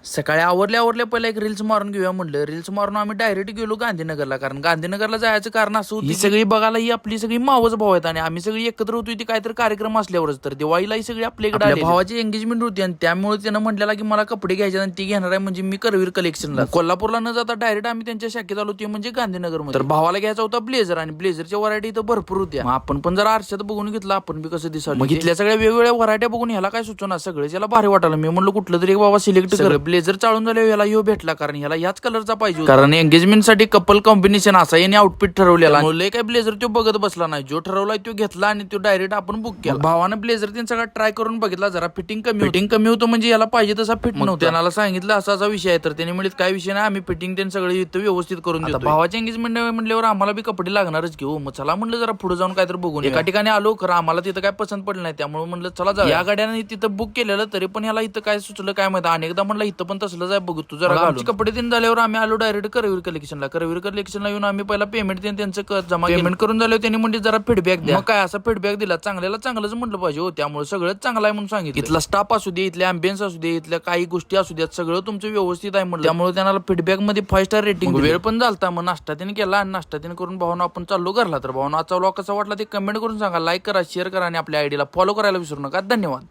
सकाळी आवरल्या पहिला एक रील्स मारून घेऊया म्हणलं. रील्स मारून आम्ही डायरेक्ट गेलो गांधीनगरला. कारण गांधीनगरला जायचं कारण असं होतं, ही सगळी बघायला ही आपली सगळी मावच भाऊ आहेत आणि आम्ही सगळी एकत्र होतो ती काहीतरी कार्यक्रम असल्यावरच. तर दिवाळीला ही सगळी आपल्याकडे आली. भावाची एंगेजमेंट होती आणि त्यामुळे त्यानं म्हटलेला की मला कपडे घ्यायचे आणि ती घेणार आहे म्हणजे मी करवीर कलेक्शनला. कोल्हापूरला न जाता डायरेक्ट आम्ही त्यांच्या शाखेत आलो, ते म्हणजे गांधीनगर. तर भावाला घ्यायचा होता ब्लेझर आणि ब्लेझरच्या व्हरायटी इथं भरपूर होत्या. आपण पण जरा आरशात बघून घेतला आपण बी कसं दिसाल. मग इथल्या सगळ्या वेगवेगळ्या व्हरायट्या बघून ह्याला काय सुचना, सगळे याला भारी वाटायला. मी म्हणलं कुठलं तरी एक बाबा सिलेक्ट कर. ब्लेझर चालून झाले याला यो भेटला, कारण ह्याला याच कलरचा पाहिजे. कारण एंगेजमेंट साठी कपल कॉम्बिनेशन असा याने आउटफिट ठरवलेला. मुले काय ब्लेझर तो बघत बसला नाही, जो ठरवलाय तो घेतला आणि तो डायरेक्ट आपण बुक केला. भावानं ब्लेझर त्यांचा सगळा ट्राय करून बघितला, जरा फिटिंग कमी होतं म्हणजे याला पाहिजे तसा फिट नव्हतं. त्याला सांगितलं असा विषय आहे, तर त्यांनी म्हणले काय विषय नाही, आम्ही फिटिंग त्यांनी सगळं इथं व्यवस्थित करून देतो. भावाच्या एंगेजमेंट म्हणल्यावर आम्हाला बी कपडे लागणारच घेऊ. मग चला म्हणलं जरा पुढे जाऊन काहीतरी बघून. एका ठिकाणी आलो, खरं आम्हाला तिथं काय पसंत पडलं नाही, त्यामुळे म्हणलं चला जाऊ. या गाड्याने तिथं बुक केलेलं, तरी पण ह्याला इथं काय सुचलं काय माहिती. अनेकदा म्हणलं इथं पण तसलंच आहे, बघू तू जरा. आमचे कपडे तीन झाल्यावर आम्ही आलो डायरेक्ट करवीर कलेक्शनला येऊन आम्ही पहिला पेमेंट त्यांचं जमा पेमेंट करून झालं. त्यांनी म्हणजे जरा फीडबॅक द्या. मग काय असा फीडबॅक दिला, चांगल्याला चांगलंच म्हटलं पाहिजे हो. त्यामुळे सगळंच चांगलं आहे म्हणून सांगितलं. इथला स्टाफ असू दे, इथल्या अँबियन्स असू दे, इथल्या काही गोष्टी असू द्यात, सगळं तुमचं व्यवस्थित आहे म्हणलं. त्यामुळे त्यांना फीडबॅक मध्ये 5 स्टार रेटिंग. वेळ पण झालता, मग नाश्ता त्यांनी केला आणि नाश्ता त्यांनी करून भावना आपण चाललो घरला. तर भावना आजचा व्लॉग कसा वाटला ते कमेंट करून सांगा, लाईक करा, शेअर करा आणि आपल्या आयडीला फॉलो करायला विसरू नका. धन्यवाद.